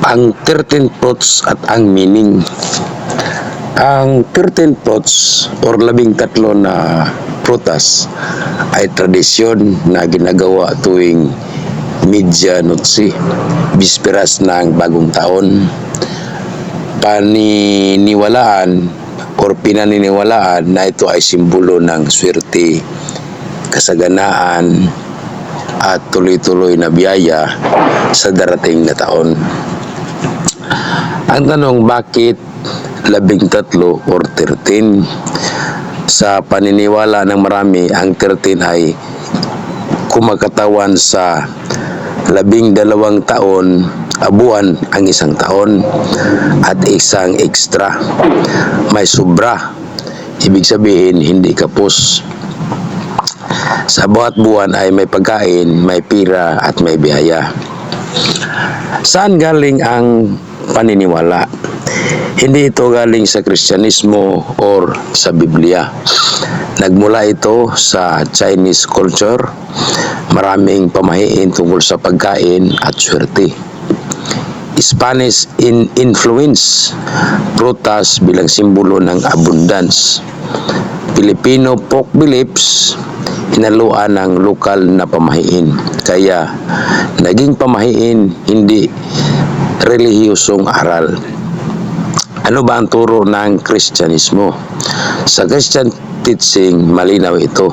ang 13 fruits at ang meaning. Ang 13 fruits or 13 na prutas ay tradisyon na ginagawa tuwing Media Noche, bisperas ng bagong taon. Paniniwalaan or pinaniniwalaan na ito ay simbolo ng swerte, kasaganaan at tuloy-tuloy na biyaya sa darating na taon. Ang tanong, bakit 13 or 13? Sa paniniwala ng marami, ang 13 ay kumakatawan sa 12 taon, buwan ang isang taon at isang extra. May sobra, ibig sabihin hindi kapos. Sa bawat buwan ay may pagkain, may pira at may biyaya. Saan galing ang paniniwala? Hindi ito galing sa Kristyanismo or sa Biblia. Nagmula ito sa Chinese culture. Maraming pamahiin tungkol sa pagkain at swerte. Spanish influence, prutas bilang simbolo ng abundance. Filipino folk beliefs, hinaluan ng lokal na pamahiin. Kaya naging pamahiin, hindi relihiyosong aral. Ano ba ang turo ng Kristyanismo? Sa Christian teaching, malinaw ito.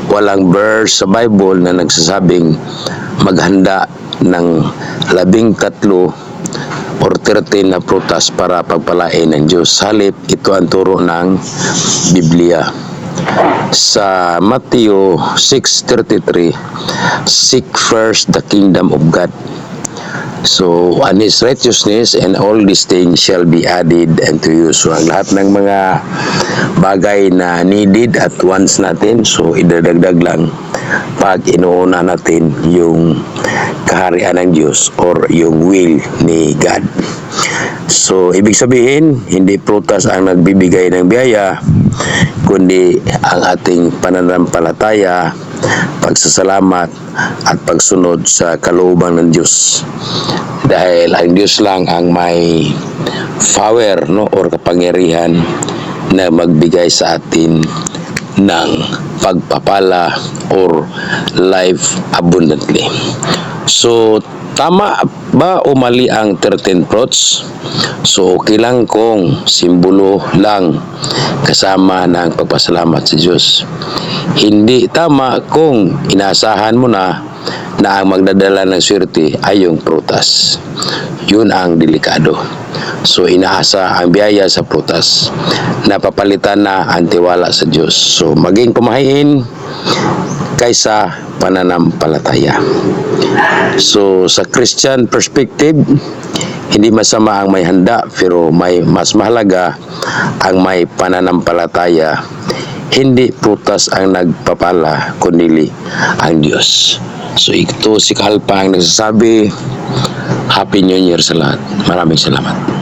Walang verse sa Bible na nagsasabing maghanda ng 13 or 13 na prutas para pagpalain ng Diyos. Halip, ito ang turo ng Biblia. Sa Matthew 6:33, seek first the kingdom of God. So, and His righteousness, and all these things shall be added unto you. So, ang lahat ng mga bagay na needed at wants natin, so idadagdag lang pag inuuna natin yung kaharian ng Diyos or yung will ni God. So, ibig sabihin, hindi prutas ang nagbibigay ng biyaya, kundi ang ating pananampalataya, pagsasalamat at pagsunod sa kalooban ng Diyos. Dahil ang Diyos lang ang may power, no, or kapangyarihan na magbigay sa atin ng pagpapala or life abundantly. So, tama ba o mali ang 13 fruits? So, okay lang kung simbolo lang kasama ng pagpasalamat sa Diyos. Hindi tama kung inaasahan mo na ang magdadala ng swerte ay yung prutas. Yun ang delikado. So, inaasa ang biyaya sa prutas. Napapalitan na ang tiwala sa Diyos. So, maging pumahiin kaysa pananampalataya. So, sa Christian perspective, hindi masama ang may handa, pero mas mahalaga ang may pananampalataya. Hindi prutas ang nagpapala, kundi ang Diyos. So, ito si Kalpa ang nagsasabi. Happy New Year sa lahat. Maraming salamat.